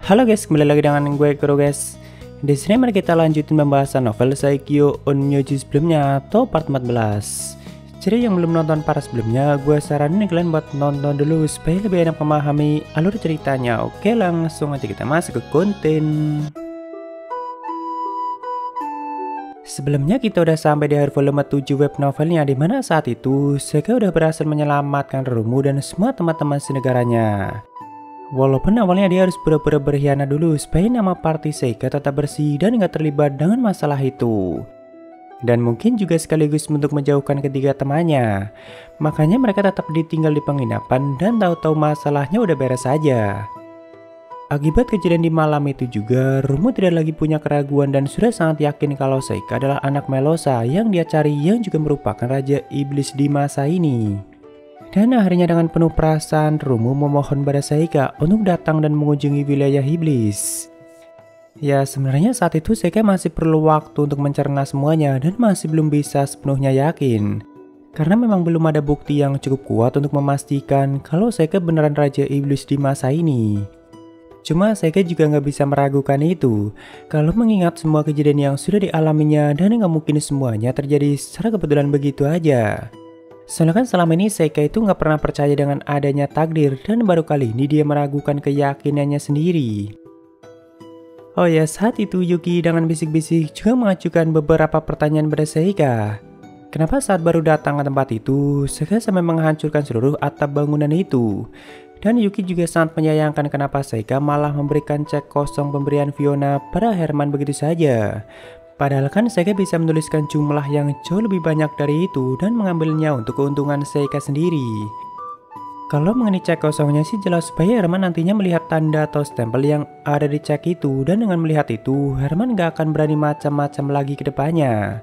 Halo guys, kembali lagi dengan gue Kuro guys. Di sini mari kita lanjutin pembahasan novel Saikyo Onmyoji sebelumnya atau part 14. Jadi yang belum nonton para sebelumnya, gue saranin kalian buat nonton dulu supaya lebih enak memahami alur ceritanya. Oke, langsung aja kita masuk ke konten. Sebelumnya kita udah sampai di akhir volume 7 web novelnya, dimana saat itu Seika udah berhasil menyelamatkan Rumu dan semua teman-teman senegaranya. Walaupun awalnya dia harus pura-pura berkhianat dulu supaya nama party Seika tetap bersih dan gak terlibat dengan masalah itu. Dan mungkin juga sekaligus untuk menjauhkan ketiga temannya. Makanya mereka tetap ditinggal di penginapan dan tahu-tahu masalahnya udah beres saja. Akibat kejadian di malam itu juga, Rumu tidak lagi punya keraguan dan sudah sangat yakin kalau Seika adalah anak Melosa yang dia cari, yang juga merupakan Raja Iblis di masa ini. Dan akhirnya dengan penuh perasaan, Rumu memohon pada Seika untuk datang dan mengunjungi wilayah iblis. Ya sebenarnya saat itu Seika masih perlu waktu untuk mencerna semuanya dan masih belum bisa sepenuhnya yakin. Karena memang belum ada bukti yang cukup kuat untuk memastikan kalau Seika beneran Raja Iblis di masa ini. Cuma Seika juga nggak bisa meragukan itu, kalau mengingat semua kejadian yang sudah dialaminya dan nggak mungkin semuanya terjadi secara kebetulan begitu aja. Soalnya kan selama ini Seika itu nggak pernah percaya dengan adanya takdir dan baru kali ini dia meragukan keyakinannya sendiri. Oh ya, saat itu Yuki dengan bisik-bisik juga mengajukan beberapa pertanyaan pada Seika. Kenapa saat baru datang ke tempat itu, Seika sampai menghancurkan seluruh atap bangunan itu? Dan Yuki juga sangat menyayangkan kenapa Seika malah memberikan cek kosong pemberian Fiona pada Herman begitu saja. Padahal kan Seika bisa menuliskan jumlah yang jauh lebih banyak dari itu dan mengambilnya untuk keuntungan Seika sendiri. Kalau mengenai cek kosongnya sih jelas supaya Herman nantinya melihat tanda atau stempel yang ada di cek itu, dan dengan melihat itu Herman gak akan berani macam-macam lagi ke depannya.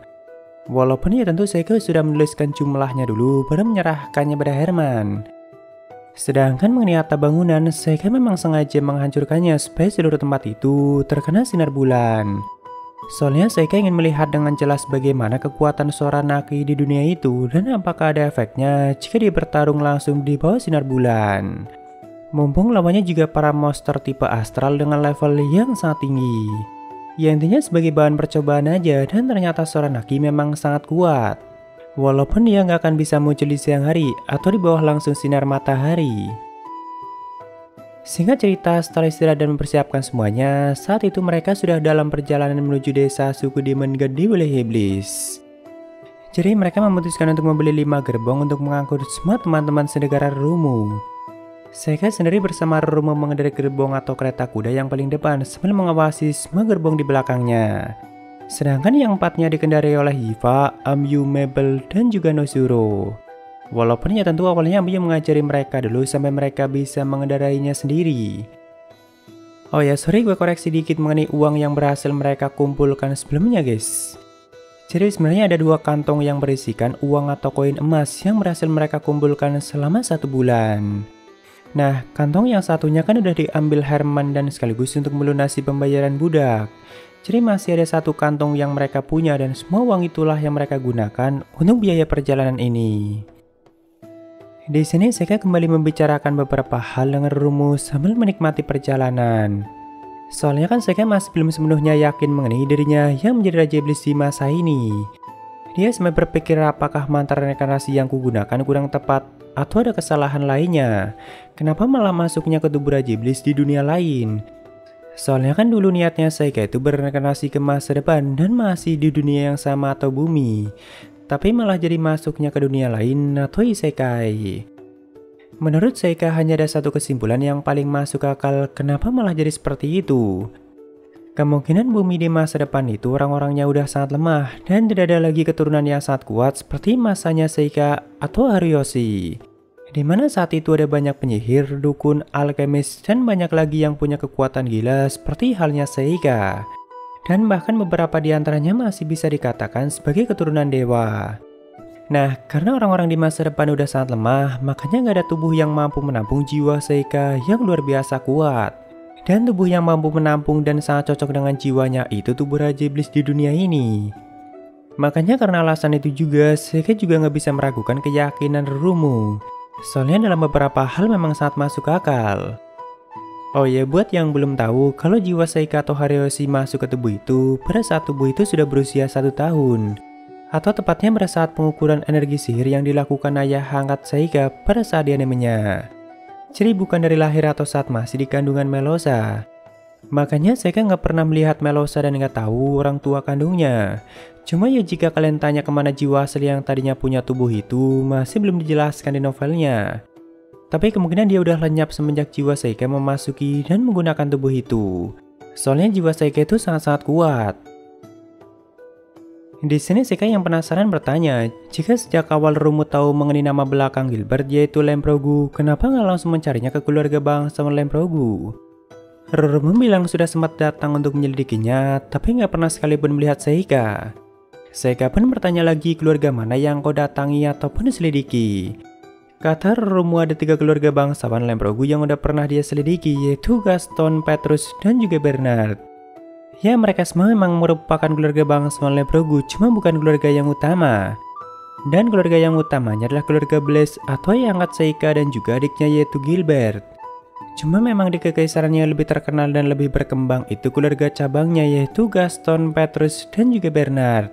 Walaupun ya tentu Seika sudah menuliskan jumlahnya dulu baru menyerahkannya pada Herman. Sedangkan mengenai atap bangunan, Seika memang sengaja menghancurkannya supaya seluruh tempat itu terkena sinar bulan. Soalnya Seika ingin melihat dengan jelas bagaimana kekuatan Sora Naki di dunia itu dan apakah ada efeknya jika dia bertarung langsung di bawah sinar bulan. Mumpung lawannya juga para monster tipe astral dengan level yang sangat tinggi. Ya intinya sebagai bahan percobaan aja, dan ternyata Sora Naki memang sangat kuat. Walaupun dia nggak akan bisa muncul di siang hari atau di bawah langsung sinar matahari. Singkat cerita, setelah istirahat dan mempersiapkan semuanya, saat itu mereka sudah dalam perjalanan menuju desa suku Demon God di wilayah iblis. Jadi mereka memutuskan untuk membeli 5 gerbong untuk mengangkut semua teman-teman senegara Rumu. Seika sendiri bersama Rumu mengendarai gerbong atau kereta kuda yang paling depan sambil mengawasi semua gerbong di belakangnya. Sedangkan yang 4-nya dikendarai oleh Hiva, Amyu, Mabel, dan juga Nosuro. Walaupun ya tentu awalnya Amyu mengajari mereka dulu sampai mereka bisa mengendarainya sendiri. Oh ya, sorry gue koreksi dikit mengenai uang yang berhasil mereka kumpulkan sebelumnya guys. Jadi sebenarnya ada 2 kantong yang berisikan uang atau koin emas yang berhasil mereka kumpulkan selama 1 bulan. Nah, kantong yang satunya kan udah diambil Herman dan sekaligus untuk melunasi pembayaran budak. Jadi masih ada 1 kantong yang mereka punya dan semua uang itulah yang mereka gunakan untuk biaya perjalanan ini. Di sini Seika kembali membicarakan beberapa hal dengan Rumu sambil menikmati perjalanan. Soalnya kan Seika masih belum sepenuhnya yakin mengenai dirinya yang menjadi Raja Iblis di masa ini. Dia sampai berpikir apakah mantra reinkarnasi yang kugunakan kurang tepat atau ada kesalahan lainnya. Kenapa malah masuknya ke tubuh Raja Iblis di dunia lain? Soalnya kan dulu niatnya Seika itu berreinkarnasi ke masa depan dan masih di dunia yang sama atau bumi. Tapi malah jadi masuknya ke dunia lain atau isekai. Menurut Seika hanya ada 1 kesimpulan yang paling masuk akal kenapa malah jadi seperti itu. Kemungkinan bumi di masa depan itu orang-orangnya udah sangat lemah dan tidak ada lagi keturunan yang sangat kuat seperti masanya Seika atau Hariyoshi. Dimana saat itu ada banyak penyihir, dukun, alkemis, dan banyak lagi yang punya kekuatan gila seperti halnya Seika. Dan bahkan beberapa di antaranya masih bisa dikatakan sebagai keturunan dewa. Nah, karena orang-orang di masa depan udah sangat lemah, makanya gak ada tubuh yang mampu menampung jiwa Seika yang luar biasa kuat. Dan tubuh yang mampu menampung dan sangat cocok dengan jiwanya itu tubuh Raja Iblis di dunia ini. Makanya karena alasan itu juga, Seika juga gak bisa meragukan keyakinan Rumu. Soalnya dalam beberapa hal memang sangat masuk akal. Oh ya, buat yang belum tahu, kalau jiwa Seika atau Hareoshi masuk ke tubuh itu, pada saat tubuh itu sudah berusia 1 tahun. Atau tepatnya pada saat pengukuran energi sihir yang dilakukan ayah angkat Seika pada saat di animenya. Jadi bukan dari lahir atau saat masih di kandungan Melosa. Makanya Seika nggak pernah melihat Melosa dan nggak tahu orang tua kandungnya. Cuma ya jika kalian tanya kemana jiwa asli yang tadinya punya tubuh itu, masih belum dijelaskan di novelnya. Tapi kemungkinan dia udah lenyap semenjak jiwa Seika memasuki dan menggunakan tubuh itu. Soalnya jiwa Seika itu sangat-sangat kuat. Di sini Seika yang penasaran bertanya, jika sejak awal Rumu tahu mengenai nama belakang Gilbert yaitu Lemprogu, kenapa nggak langsung mencarinya ke keluarga bangsawan Lemprogu? Rumu bilang sudah sempat datang untuk menyelidikinya, tapi nggak pernah sekalipun melihat Seika. Seika pun bertanya lagi keluarga mana yang kau datangi ataupun diselidiki. Kata Rumu ada 3 keluarga bangsawan Lemprogu yang udah pernah dia selidiki, yaitu Gaston, Petrus, dan juga Bernard. Ya, mereka semua memang merupakan keluarga bangsawan Lemprogu, cuma bukan keluarga yang utama. Dan keluarga yang utamanya adalah keluarga Blaise atau yang angkat Seika dan juga adiknya yaitu Gilbert. Cuma memang di kekaisarannya yang lebih terkenal dan lebih berkembang itu keluarga cabangnya yaitu Gaston, Petrus, dan juga Bernard.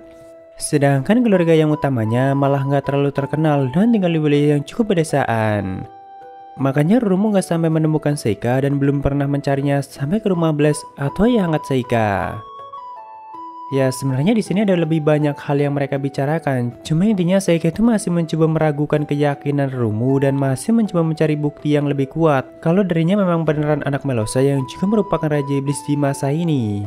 Sedangkan keluarga yang utamanya malah nggak terlalu terkenal dan tinggal di wilayah yang cukup pedesaan. Makanya Rumu nggak sampai menemukan Seika dan belum pernah mencarinya sampai ke rumah Blaise atau yang angkat Seika. Ya sebenarnya di sini ada lebih banyak hal yang mereka bicarakan. Cuma intinya Seika itu masih mencoba meragukan keyakinan Rumu dan masih mencoba mencari bukti yang lebih kuat kalau dirinya memang beneran anak Melosa yang juga merupakan Raja Iblis di masa ini.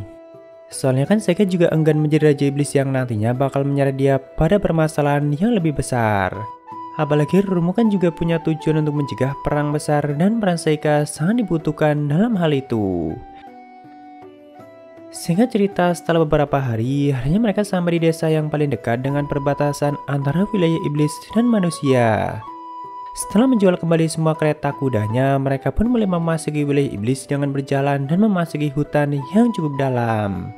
Soalnya kan Seika juga enggan menjadi Raja Iblis yang nantinya bakal menyeret dia pada permasalahan yang lebih besar. Apalagi Rumu kan juga punya tujuan untuk mencegah perang besar dan peran Seika sangat dibutuhkan dalam hal itu. Singkat cerita, setelah beberapa hari, akhirnya mereka sampai di desa yang paling dekat dengan perbatasan antara wilayah iblis dan manusia. Setelah menjual kembali semua kereta kudanya, mereka pun mulai memasuki wilayah iblis dengan berjalan dan memasuki hutan yang cukup dalam.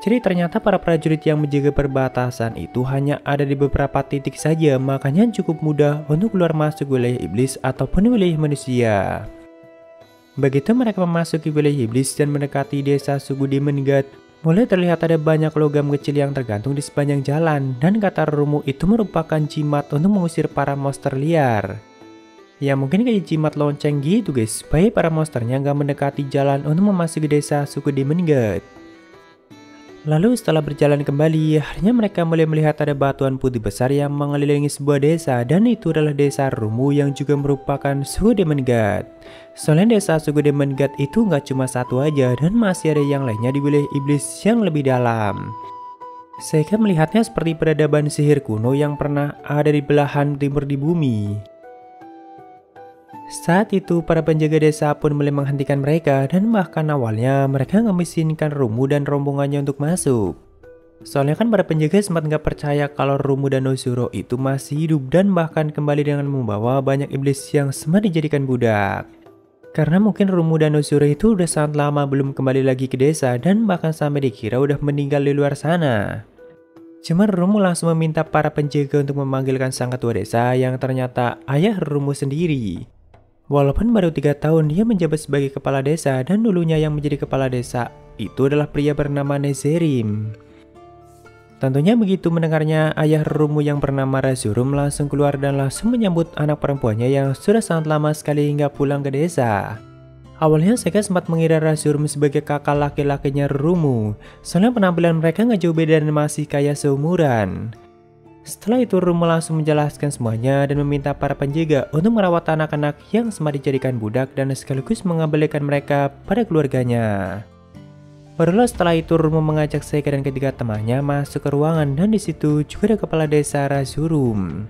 Jadi ternyata para prajurit yang menjaga perbatasan itu hanya ada di beberapa titik saja, makanya cukup mudah untuk keluar masuk wilayah iblis ataupun wilayah manusia. Begitu mereka memasuki wilayah iblis dan mendekati desa suku Demon God, mulai terlihat ada banyak logam kecil yang tergantung di sepanjang jalan, dan kata Rumu itu merupakan jimat untuk mengusir para monster liar. Ya mungkin kayak jimat lonceng gitu guys, supaya para monsternya nggak mendekati jalan untuk memasuki desa suku Demon God. Lalu setelah berjalan kembali, akhirnya mereka mulai melihat ada batuan putih besar yang mengelilingi sebuah desa, dan itu adalah desa Rumu yang juga merupakan suku Demon God. Soalnya desa suku Demon God itu nggak cuma satu aja dan masih ada yang lainnya di wilayah iblis yang lebih dalam. Seika melihatnya seperti peradaban sihir kuno yang pernah ada di belahan timur di bumi. Saat itu para penjaga desa pun mulai menghentikan mereka dan bahkan awalnya mereka mengizinkan Rumu dan rombongannya untuk masuk. Soalnya kan para penjaga sempat nggak percaya kalau Rumu dan Noshuro itu masih hidup dan bahkan kembali dengan membawa banyak iblis yang sempat dijadikan budak. Karena mungkin Rumu dan Noshuro itu udah sangat lama belum kembali lagi ke desa dan bahkan sampai dikira udah meninggal di luar sana. Cuma Rumu langsung meminta para penjaga untuk memanggilkan sang ketua desa yang ternyata ayah Rumu sendiri. Walaupun baru 3 tahun dia menjabat sebagai kepala desa dan dulunya yang menjadi kepala desa itu adalah pria bernama Nezerim. Tentunya begitu mendengarnya, ayah Rumu yang bernama Razurum langsung keluar dan langsung menyambut anak perempuannya yang sudah sangat lama sekali hingga pulang ke desa. Awalnya Seika sempat mengira Razurum sebagai kakak laki-lakinya Rumu, soalnya penampilan mereka nggak jauh beda dan masih kayak seumuran. Setelah itu Rumu langsung menjelaskan semuanya dan meminta para penjaga untuk merawat anak-anak yang sempat dijadikan budak dan sekaligus mengembalikan mereka pada keluarganya. Barulah setelah itu Rumu mengajak Seika dan ketiga temannya masuk ke ruangan dan di situ juga ada kepala desa Razurum.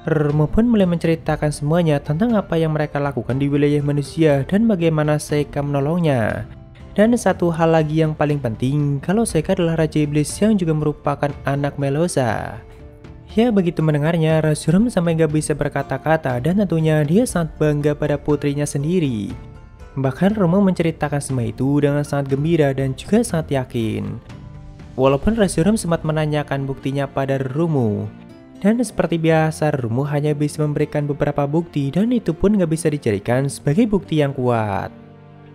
Rumu pun mulai menceritakan semuanya tentang apa yang mereka lakukan di wilayah manusia dan bagaimana Seika menolongnya. Dan satu hal lagi yang paling penting, kalau Seika adalah Raja Iblis yang juga merupakan anak Melosa. Ya begitu mendengarnya, Razurum sampai gak bisa berkata-kata dan tentunya dia sangat bangga pada putrinya sendiri. Bahkan Rumu menceritakan semua itu dengan sangat gembira dan juga sangat yakin. Walaupun Razurum sempat menanyakan buktinya pada Rumu. Dan seperti biasa Rumu hanya bisa memberikan beberapa bukti dan itu pun gak bisa dijadikan sebagai bukti yang kuat.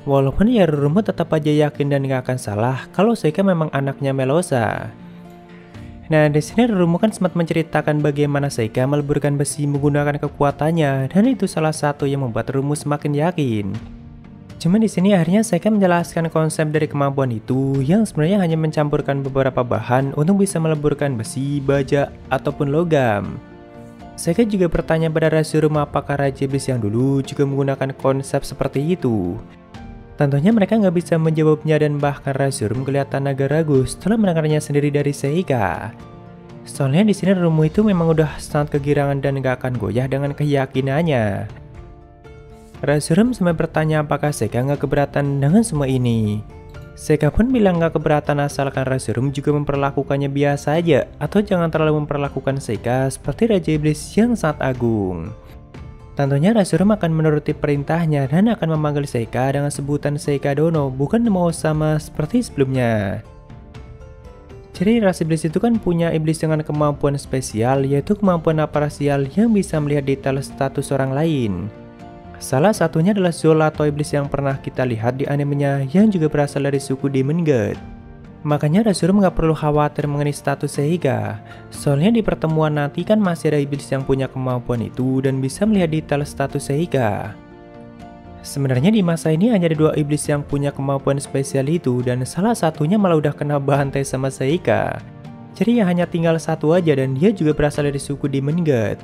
Walaupun ya Rurumu tetap aja yakin dan gak akan salah kalau Seika memang anaknya Melosa. Nah, di sini Rurumu kan sempat menceritakan bagaimana Seika meleburkan besi menggunakan kekuatannya, dan itu salah satu yang membuat Rurumu semakin yakin. Cuma di sini akhirnya Seika menjelaskan konsep dari kemampuan itu yang sebenarnya hanya mencampurkan beberapa bahan untuk bisa meleburkan besi, baja, ataupun logam. Seika juga bertanya pada Raja Rurumu apakah Raja Iblis yang dulu juga menggunakan konsep seperti itu. Tentunya mereka nggak bisa menjawabnya dan bahkan Raja Rurumu kelihatan agak ragu setelah mendengarnya sendiri dari Seika. Soalnya di sini Rurumu itu memang udah sangat kegirangan dan nggak akan goyah dengan keyakinannya. Raja Rurumu sampai bertanya apakah Seika nggak keberatan dengan semua ini. Seika pun bilang nggak keberatan asalkan Raja Rurumu juga memperlakukannya biasa aja atau jangan terlalu memperlakukan Seika seperti Raja Iblis yang sangat agung. Tentunya Raja Rurumu akan menuruti perintahnya dan akan memanggil Seika dengan sebutan Seika Dono, bukan nama sama seperti sebelumnya. Jadi Raja Iblis itu kan punya iblis dengan kemampuan spesial, yaitu kemampuan aparasial yang bisa melihat detail status orang lain. Salah satunya adalah Zool atau iblis yang pernah kita lihat di animenya yang juga berasal dari suku Demon God. Makanya Raja Rurumu gak perlu khawatir mengenai status Seika. Soalnya di pertemuan nanti kan masih ada iblis yang punya kemampuan itu dan bisa melihat detail status Seika. Sebenarnya di masa ini hanya ada 2 iblis yang punya kemampuan spesial itu dan salah satunya malah udah kena bantai sama Seika. Jadi ya hanya tinggal satu aja dan dia juga berasal dari suku Demon God.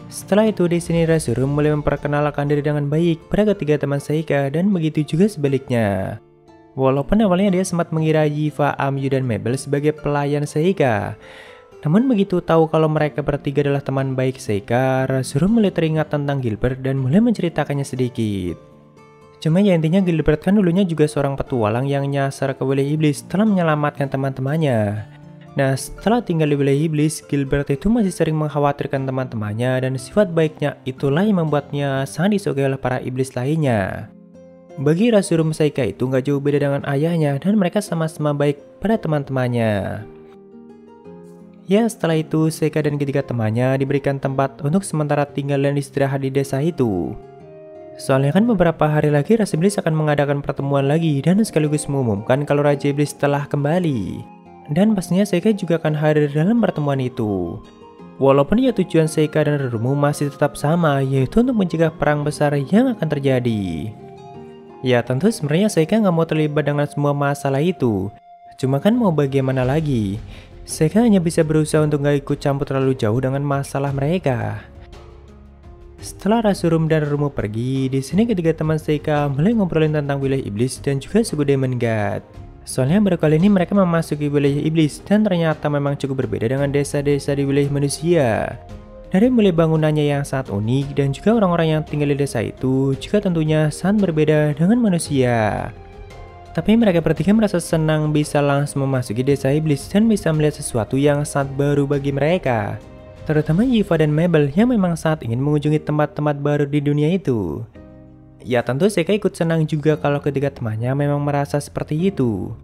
Setelah itu di sini Raja Rurumu mulai memperkenalkan diri dengan baik pada ketiga teman Seika dan begitu juga sebaliknya. Walaupun awalnya dia sempat mengira Yiva, Amyu, dan Mabel sebagai pelayan Seika. Namun begitu tahu kalau mereka bertiga adalah teman baik Seika, Raja Rurumu mulai teringat tentang Gilbert dan mulai menceritakannya sedikit. Cuma ya intinya Gilbert kan dulunya juga seorang petualang yang nyasar ke wilayah iblis setelah menyelamatkan teman-temannya. Nah, setelah tinggal di wilayah iblis, Gilbert itu masih sering mengkhawatirkan teman-temannya dan sifat baiknya itulah yang membuatnya sangat disukai oleh para iblis lainnya. Bagi Raja Rurumu Seika itu nggak jauh beda dengan ayahnya dan mereka sama-sama baik pada teman-temannya. Ya setelah itu Seika dan ketiga temannya diberikan tempat untuk sementara tinggal dan istirahat di desa itu. Soalnya kan beberapa hari lagi Raja Iblis akan mengadakan pertemuan lagi dan sekaligus mengumumkan kalau Raja Iblis telah kembali. Dan pastinya Seika juga akan hadir dalam pertemuan itu. Walaupun ya tujuan Seika dan Rurumu masih tetap sama, yaitu untuk mencegah perang besar yang akan terjadi. Ya tentu sebenarnya Seika nggak mau terlibat dengan semua masalah itu. Cuma kan mau bagaimana lagi. Seika hanya bisa berusaha untuk nggak ikut campur terlalu jauh dengan masalah mereka. Setelah Raja Rurumu dan Rurumu pergi, di sini ketiga teman Seika mulai ngobrolin tentang wilayah iblis dan juga suku Demon God. Soalnya baru kali ini mereka memasuki wilayah iblis dan ternyata memang cukup berbeda dengan desa-desa di wilayah manusia. Dari mulai bangunannya yang sangat unik dan juga orang-orang yang tinggal di desa itu juga tentunya sangat berbeda dengan manusia. Tapi mereka bertiga merasa senang bisa langsung memasuki desa iblis dan bisa melihat sesuatu yang sangat baru bagi mereka. Terutama Yiva dan Mabel yang memang sangat ingin mengunjungi tempat-tempat baru di dunia itu. Ya tentu Seika ikut senang juga kalau ketiga temannya memang merasa seperti itu.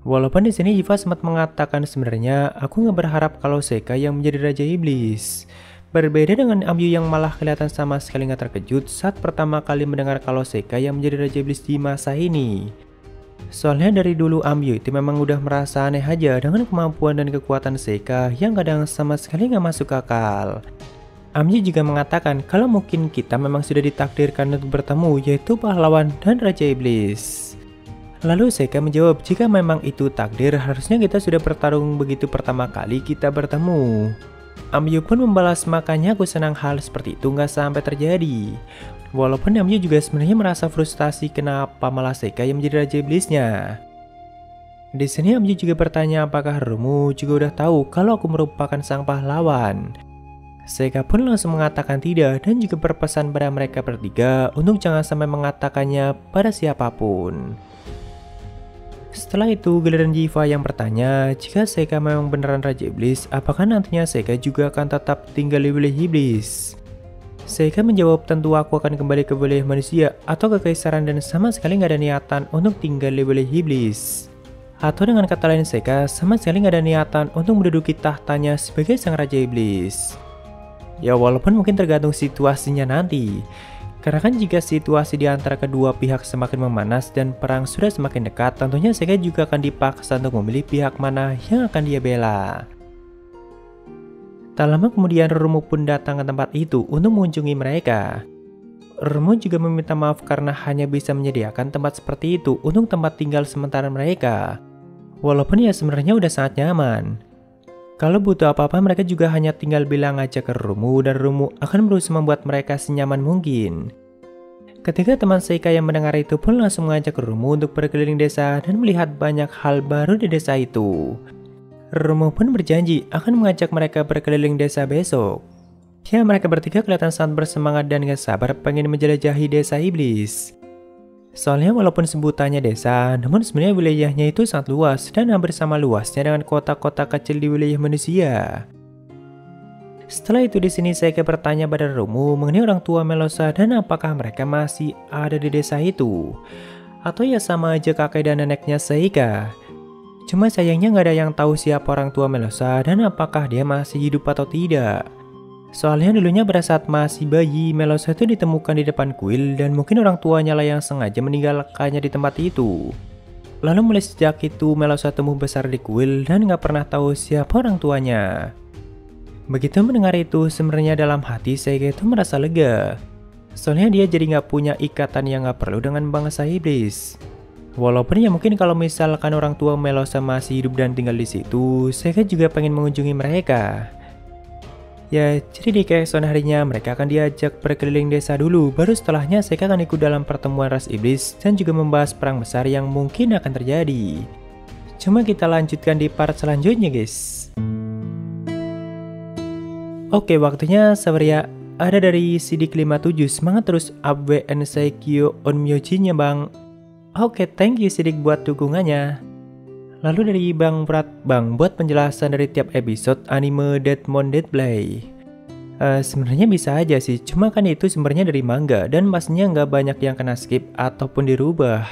Walaupun di sini Yiva sempat mengatakan sebenarnya aku nggak berharap kalau Seika yang menjadi Raja Iblis. Berbeda dengan Amyu yang malah kelihatan sama sekali nggak terkejut saat pertama kali mendengar kalau Seika yang menjadi Raja Iblis di masa ini. Soalnya dari dulu Amyu itu memang udah merasa aneh aja dengan kemampuan dan kekuatan Seika yang kadang sama sekali nggak masuk akal. Amyu juga mengatakan kalau mungkin kita memang sudah ditakdirkan untuk bertemu yaitu pahlawan dan Raja Iblis. Lalu Seika menjawab jika memang itu takdir harusnya kita sudah bertarung begitu pertama kali kita bertemu. Amyu pun membalas makanya aku senang hal seperti itu nggak sampai terjadi. Walaupun Amyu juga sebenarnya merasa frustasi kenapa malah Seika yang menjadi Raja Iblisnya. Di sini Amyu juga bertanya apakah Rurumu juga udah tahu kalau aku merupakan sang pahlawan. Seika pun langsung mengatakan tidak dan juga berpesan pada mereka bertiga untuk jangan sampai mengatakannya pada siapapun. Setelah itu giliran Yiva yang bertanya jika Seika memang beneran Raja Iblis, apakah nantinya Seika juga akan tetap tinggal di wilayah iblis? Seika menjawab tentu aku akan kembali ke wilayah manusia atau kekaisaran dan sama sekali nggak ada niatan untuk tinggal di wilayah iblis. Atau dengan kata lain Seika sama sekali nggak ada niatan untuk menduduki tahtanya sebagai sang Raja Iblis. Ya walaupun mungkin tergantung situasinya nanti. Karena kan jika situasi di antara kedua pihak semakin memanas dan perang sudah semakin dekat, tentunya Seiga juga akan dipaksa untuk memilih pihak mana yang akan dia bela. Tak lama kemudian Romu pun datang ke tempat itu untuk mengunjungi mereka. Romu juga meminta maaf karena hanya bisa menyediakan tempat seperti itu untuk tempat tinggal sementara mereka. Walaupun ya sebenarnya udah sangat nyaman. Kalau butuh apa-apa mereka juga hanya tinggal bilang aja ke Romu dan Romu akan berusaha membuat mereka senyaman mungkin. Ketika teman Seika yang mendengar itu pun langsung mengajak Romu untuk berkeliling desa dan melihat banyak hal baru di desa itu. Romu pun berjanji akan mengajak mereka berkeliling desa besok. Ya, mereka bertiga kelihatan sangat bersemangat dan gak sabar pengen menjelajahi desa iblis. Soalnya walaupun sebutannya desa, namun sebenarnya wilayahnya itu sangat luas dan hampir sama luasnya dengan kota-kota kecil di wilayah manusia. Setelah itu di sini Seika bertanya pada Romu mengenai orang tua Melosa dan apakah mereka masih ada di desa itu. Atau ya sama aja kakek dan neneknya Seika. Cuma sayangnya nggak ada yang tahu siapa orang tua Melosa dan apakah dia masih hidup atau tidak. Soalnya dulunya pada saat masih bayi, Melosa itu ditemukan di depan kuil dan mungkin orang tuanya lah yang sengaja meninggalkannya di tempat itu. Lalu mulai sejak itu Melosa tumbuh besar di kuil dan nggak pernah tahu siapa orang tuanya. Begitu mendengar itu, sebenarnya dalam hati Seika itu merasa lega. Soalnya dia jadi nggak punya ikatan yang nggak perlu dengan bangsa iblis. Walaupun ya mungkin kalau misalkan orang tua Melosa masih hidup dan tinggal di situ, Seika juga pengen mengunjungi mereka. Ya, jadi di keesokan harinya mereka akan diajak berkeliling desa dulu, baru setelahnya Seika akan ikut dalam pertemuan ras iblis dan juga membahas perang besar yang mungkin akan terjadi. Cuma kita lanjutkan di part selanjutnya guys. Oke, waktunya Saweria ada dari Sidik 57, semangat terus Abwe and Saikyo Onmyoji-nya bang. Oke, thank you Sidik buat dukungannya. Lalu dari Bang Prat, Bang buat penjelasan dari tiap episode anime Deadmon Deadplay. Sebenarnya bisa aja sih, cuma kan itu sumbernya dari manga dan pastinya nggak banyak yang kena skip ataupun dirubah.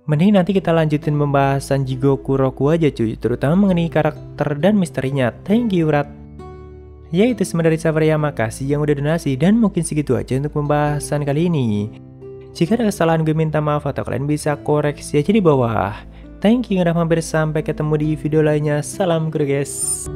Mending nanti kita lanjutin pembahasan Jigoku Roku aja cuy, terutama mengenai karakter dan misterinya. Thank you Prat. Ya itu semua dari Saweria, makasih yang udah donasi dan mungkin segitu aja untuk pembahasan kali ini. Jika ada kesalahan gue minta maaf atau kalian bisa koreksi aja di bawah. Thank you udah mampir, sampai ketemu di video lainnya. Salam guys.